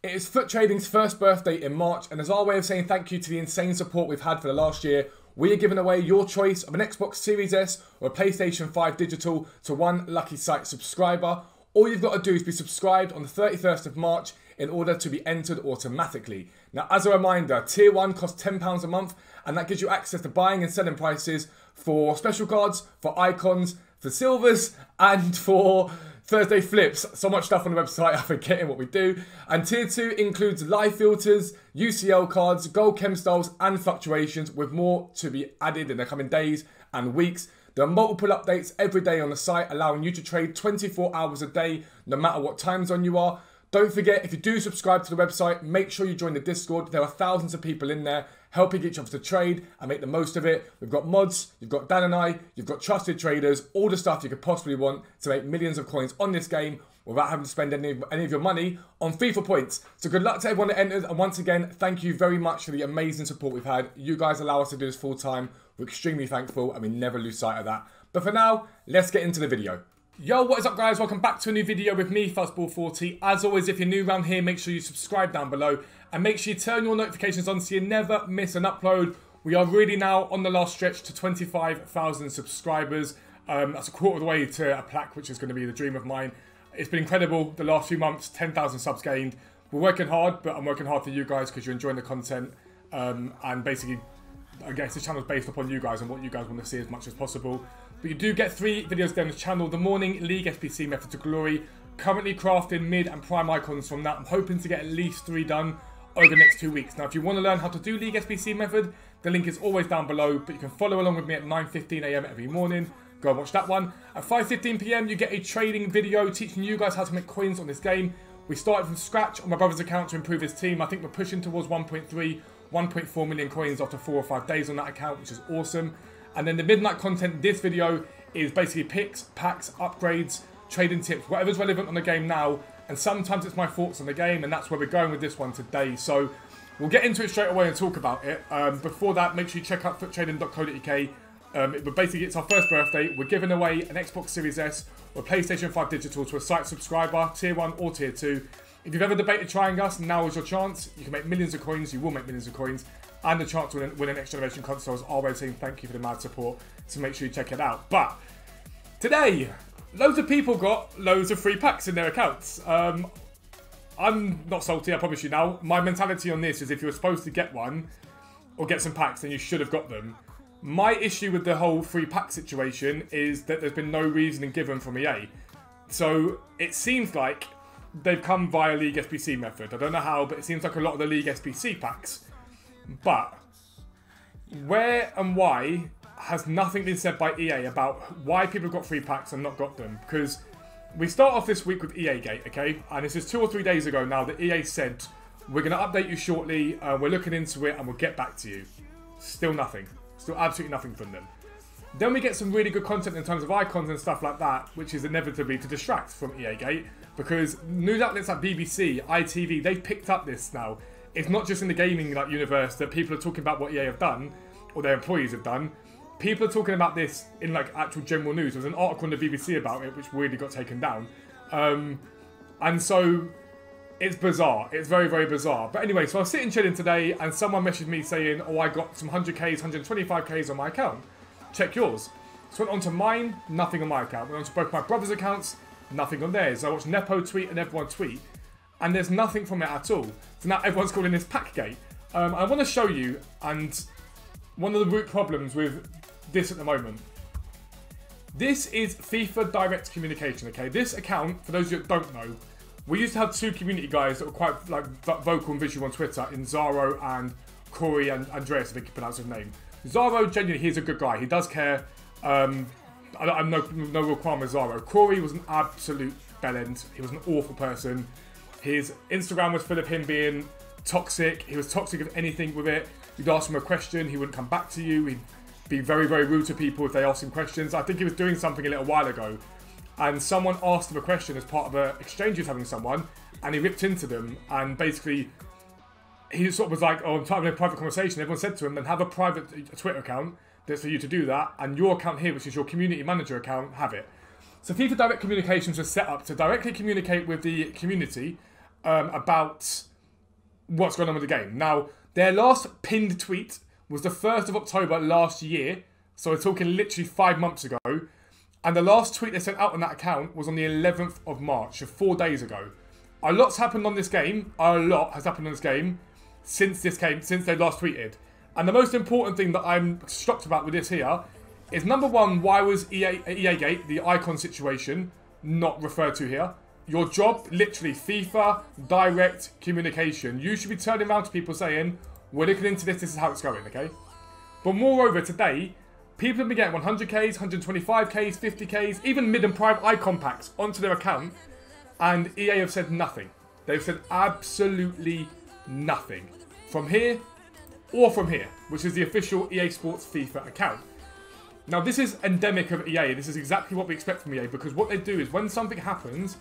It is Futtrading's first birthday in March, and as our way of saying thank you to the insane support we've had for the last year, we are giving away your choice of an Xbox Series S or a PlayStation 5 digital to one lucky site subscriber. All you've got to do is be subscribed on the 31st of March in order to be entered automatically. Now, as a reminder, Tier 1 costs £10 a month, and that gives you access to buying and selling prices for special cards, for icons, for silvers, and for Thursday flips. So much stuff on the website, I'm forgetting what we do. And Tier 2 includes live filters, UCL cards, gold chem styles, and fluctuations, with more to be added in the coming days and weeks. There are multiple updates every day on the site, allowing you to trade 24 hours a day, no matter what time zone you are. Don't forget, if you do subscribe to the website, make sure you join the Discord. There are thousands of people in there helping each other to trade and make the most of it. We've got mods, you've got Dan and I, you've got trusted traders, all the stuff you could possibly want to make millions of coins on this game without having to spend any of your money on FIFA points. So good luck to everyone that enters, and once again, thank you very much for the amazing support we've had. You guys allow us to do this full time. We're extremely thankful, and we never lose sight of that. But for now, let's get into the video. Yo, what is up guys? Welcome back to a new video with me, Fuzzball40. As always, if you're new around here, make sure you subscribe down below and make sure you turn your notifications on so you never miss an upload. We are really now on the last stretch to 25,000 subscribers. That's a quarter of the way to a plaque, which is going to be the dream of mine. It's been incredible the last few months, 10,000 subs gained. We're working hard, but I'm working hard for you guys because you're enjoying the content. And basically, I guess the channel is based upon you guys and what you guys want to see as much as possible. But you do get 3 videos down this channel. The morning League SBC method to glory. Currently crafting mid and prime icons from that. I'm hoping to get at least 3 done over the next 2 weeks. Now, if you want to learn how to do League SBC method, the link is always down below. But you can follow along with me at 9:15 AM every morning. Go and watch that one. At 5:15 PM, you get a trading video teaching you guys how to make coins on this game. We started from scratch on my brother's account to improve his team. I think we're pushing towards 1.3, 1.4 million coins after 4 or 5 days on that account, which is awesome. And then the midnight content, this video is basically picks, packs, upgrades, trading tips, whatever's relevant on the game now. And sometimes it's my thoughts on the game, and that's where we're going with this one today. So we'll get into it straight away and talk about it. Before that, make sure you check out futtrading.co.uk. Basically, it's our first birthday. We're giving away an Xbox Series S or a PlayStation 5 digital to a site subscriber, Tier 1 or Tier 2. If you've ever debated trying us, now is your chance. You can make millions of coins. You will make millions of coins. And the chance to win a next generation console. Is our way of saying thank you for the mad support. So make sure you check it out. But today, loads of people got loads of free packs in their accounts. I'm not salty, I promise you now. My mentality on this is if you were supposed to get one or get some packs, then you should have got them. My issue with the whole free pack situation is that there's been no reasoning given from EA. So it seems like they've come via League SBC method. I don't know how, but it seems like a lot of the League SBC packs. But where and why has nothing been said by EA about why people have got free packs and not got them. Because we start off this week with EA Gate, okay? And this is 2 or 3 days ago now that EA said, we're going to update you shortly, we're looking into it and we'll get back to you. Still nothing. Still absolutely nothing from them. Then we get some really good content in terms of icons and stuff like that, which is inevitably to distract from EA Gate. Because news outlets like BBC, ITV, they've picked up this now. It's not just in the gaming universe that people are talking about what EA have done, or their employees have done. People are talking about this in actual general news. There was an article on the BBC about it, which really got taken down. And so it's bizarre. It's very, very bizarre. But anyway, so I was sitting chilling today, and someone messaged me saying, oh, I got some 100Ks, 125Ks on my account. Check yours. So I went onto mine, nothing on my account. Went onto both my brother's accounts, nothing on theirs. So I watched Nepo tweet and everyone tweet, and there's nothing from it at all. So now everyone's calling this Packgate. I want to show you, and one of the root problems with this at the moment. This is FIFA direct communication, okay? This account, for those of you that don't know, we used to have 2 community guys that were quite vocal and visual on Twitter, in Zaro and Corey and Andreas, I think you pronounce his name. Zaro, genuinely, he's a good guy. He does care. I'm no real qualm with Zaro. Corey was an absolute bellend. He was an awful person. His Instagram was full of him being toxic. He was toxic of anything with it. You'd ask him a question, he wouldn't come back to you. He'd be very, very rude to people if they asked him questions. I think he was doing something a little while ago, and someone asked him a question as part of an exchange he was having with someone, and he ripped into them, and basically he sort of was like, oh, I'm having a private conversation. Everyone said to him, then have a private Twitter account that's for you to do that, and your account here, which is your community manager account, have it. So FIFA Direct Communications was set up to directly communicate with the community about what's going on with the game. Now, their last pinned tweet was the 1st of October last year, so we're talking literally 5 months ago, and the last tweet they sent out on that account was on the 11th of March, so 4 days ago. A lot's happened on this game, a lot has happened on this game since they last tweeted. And the most important thing that I'm shocked about with this here is, number one, why was EA Gate, the icon situation, not referred to here? Your job, literally, FIFA, direct communication. You should be turning around to people saying, we're looking into this is how it's going, okay? But moreover, today, people have been getting 100Ks, 125Ks, 50Ks, even mid and prime icon packs onto their account, and EA have said nothing. They've said absolutely nothing. From here, or from here, which is the official EA Sports FIFA account. Now, this is endemic of EA. This is exactly what we expect from EA, because what they do is when something happens,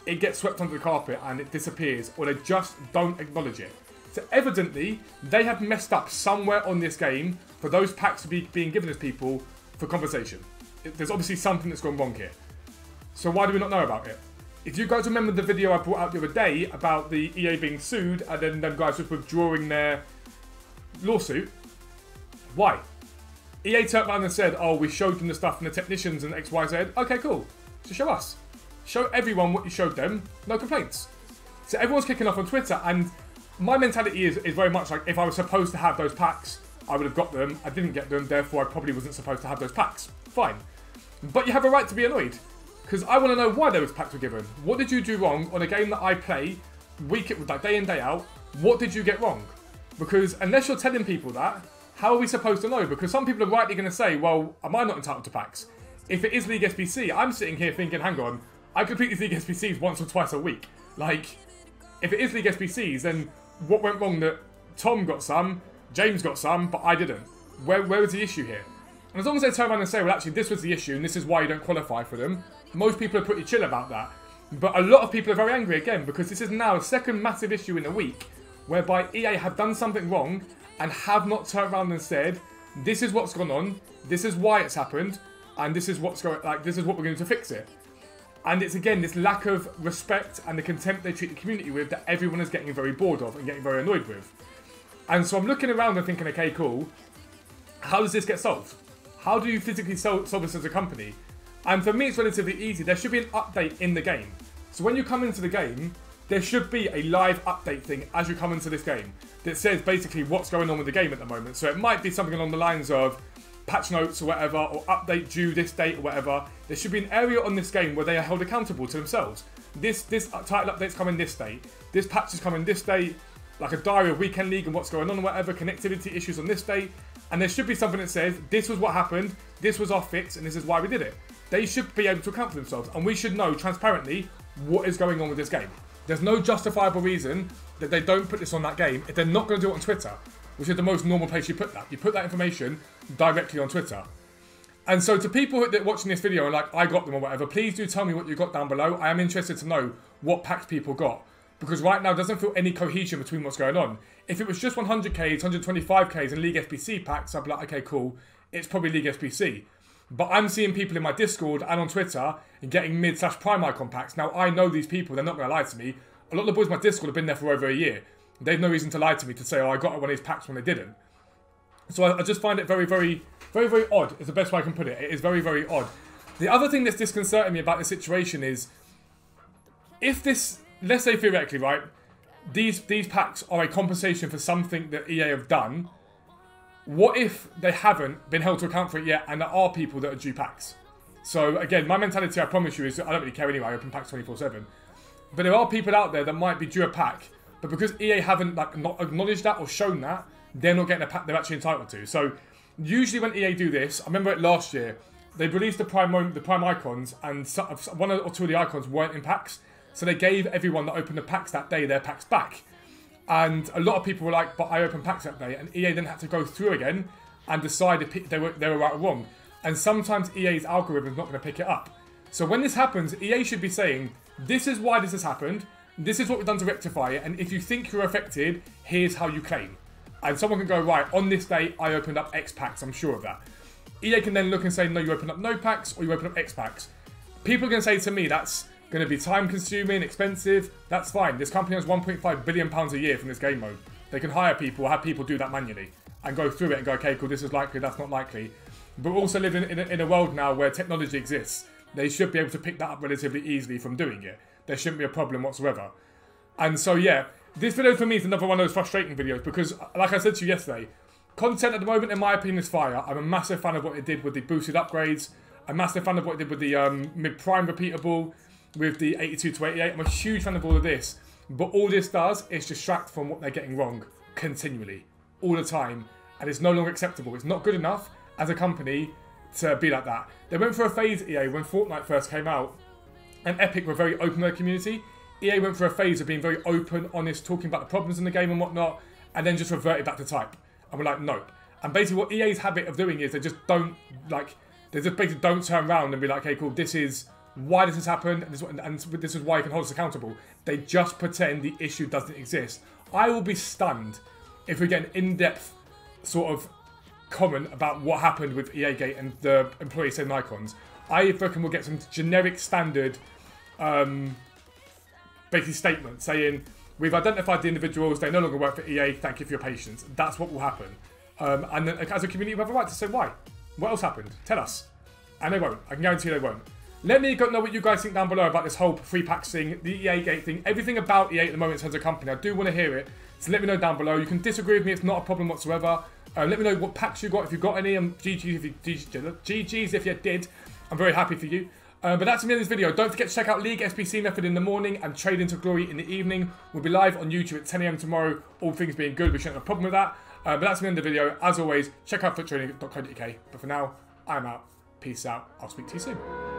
it gets swept under the carpet and it disappears, or they just don't acknowledge it. So evidently, they have messed up somewhere on this game for those packs to be being given as people for conversation. There's obviously something that's gone wrong here. So why do we not know about it? If you guys remember the video I brought out the other day about the EA being sued and then them guys just withdrawing their lawsuit, why? EA turned around and said, oh, we showed them the stuff from the technicians and XYZ. Okay, cool. So show us. Show everyone what you showed them. No complaints. So everyone's kicking off on Twitter, and my mentality is very much like, if I was supposed to have those packs, I would have got them. I didn't get them, therefore I probably wasn't supposed to have those packs. Fine. But you have a right to be annoyed, because I want to know why those packs were given. What did you do wrong on a game that I play like day in, day out? What did you get wrong? Because unless you're telling people that, how are we supposed to know? Because some people are rightly going to say, well, am I not entitled to packs? If it is League SBC, I'm sitting here thinking, hang on, I complete these League SBCs once or twice a week. Like, if it is League SBCs, then what went wrong that Tom got some, James got some, but I didn't? Where was the issue here? And as long as they turn around and say, well, actually, this was the issue and this is why you don't qualify for them, most people are pretty chill about that. But a lot of people are very angry again, because this is now a second massive issue in a week whereby EA have done something wrong and have not turned around and said, this is what's gone on, this is why it's happened, and this is what's going, like, this is what we're going to fix it. And it's, again, this lack of respect and the contempt they treat the community with that everyone is getting very bored of and getting very annoyed with. And so I'm looking around and thinking, okay, cool, how does this get solved? How do you physically solve this as a company? And for me, it's relatively easy. There should be an update in the game. So when you come into the game, there should be a live update thing as you come into this game that says basically what's going on with the game at the moment. So it might be something along the lines of patch notes or whatever, or update due this date or whatever. There should be an area on this game where they are held accountable to themselves. This title update's coming this date. This patch is coming this date. Like a diary of Weekend League and what's going on, whatever, connectivity issues on this date. And there should be something that says, this was what happened, this was our fix, and this is why we did it. They should be able to account for themselves, and we should know transparently what is going on with this game. There's no justifiable reason that they don't put this on that game if they're not going to do it on Twitter, which is the most normal place you put that. You put that information directly on Twitter. And so to people that are watching this video and like, I got them or whatever, please do tell me what you got down below. I am interested to know what packs people got. Because right now, it doesn't feel any cohesion between what's going on. If it was just 100Ks, 125Ks and League SBC packs, I'd be like, okay, cool, it's probably League SBC. But I'm seeing people in my Discord and on Twitter getting mid/prime icon packs. Now, I know these people, they're not going to lie to me. A lot of the boys in my Discord have been there for over a year. They've no reason to lie to me to say, oh, I got one of these packs when they didn't. So I just find it very, very odd, is the best way I can put it. It is very, very odd. The other thing that's disconcerting me about this situation is, if this, let's say theoretically, right, these packs are a compensation for something that EA have done, what if they haven't been held to account for it yet and there are people that are due packs? So again, my mentality, I promise you, is I don't really care anyway, I open packs 24/7. But there are people out there that might be due a pack, but because EA haven't like not acknowledged that or shown that, they're not getting a pack they're actually entitled to. So usually when EA do this, I remember it last year, they released the prime icons and one or two of the icons weren't in packs. So they gave everyone that opened the packs that day their packs back. And a lot of people were like, but I opened packs that day. And EA then had to go through again and decide if they were right or wrong. And sometimes EA's algorithm is not going to pick it up. So when this happens, EA should be saying, this is why this has happened. This is what we've done to rectify it. And if you think you're affected, here's how you claim. And someone can go, right, on this day, I opened up X packs. I'm sure of that. EA can then look and say, no, you opened up no packs or you opened up X packs. People are going to say to me, that's going to be time consuming, expensive. That's fine. This company has £1.5 billion a year from this game mode. They can hire people, have people do that manually, and go through it and go, okay, cool, this is likely, that's not likely. But we're also living in a world now where technology exists. They should be able to pick that up relatively easily from doing it. There shouldn't be a problem whatsoever. And so, yeah, this video for me is another one of those frustrating videos because, like I said to you yesterday, content at the moment, in my opinion, is fire. I'm a massive fan of what it did with the boosted upgrades. I'm a massive fan of what it did with the mid-prime repeatable, with the 82 to 88. I'm a huge fan of all of this. But all this does is distract from what they're getting wrong continually, all the time. And it's no longer acceptable. It's not good enough as a company to be like that. They went for a phase, EA, when Fortnite first came out, and Epic were very open to their community. EA went for a phase of being very open, honest, talking about the problems in the game and whatnot, and then just reverted back to type. And we're like, nope. And basically what EA's habit of doing is they just don't, like, they just basically don't turn around and be like, okay, cool, this is why this has happened, and this is why you can hold us accountable. They just pretend the issue doesn't exist. I will be stunned if we get an in-depth sort of comment about what happened with EA Gate and the employee setting icons. I reckon we'll get some generic standard basically statement saying, we've identified the individuals, they no longer work for EA, thank you for your patience. That's what will happen. And then as a community, we have a right to say why. What else happened? Tell us. And they won't. I can guarantee they won't. Let me know what you guys think down below about this whole free packs thing, the EA Gate thing, everything about EA at the moment in terms of company. I do want to hear it. So let me know down below. You can disagree with me, it's not a problem whatsoever. Let me know what packs you got, if you got any, and GG's if you did. I'm very happy for you. But that's the end of this video. Don't forget to check out League SBC Method in the morning and Trade into Glory in the evening. We'll be live on YouTube at 10 AM tomorrow, all things being good. We shouldn't have a problem with that. But that's the end of the video. As always, check out futtrading.co.uk. But for now, I'm out. Peace out. I'll speak to you soon.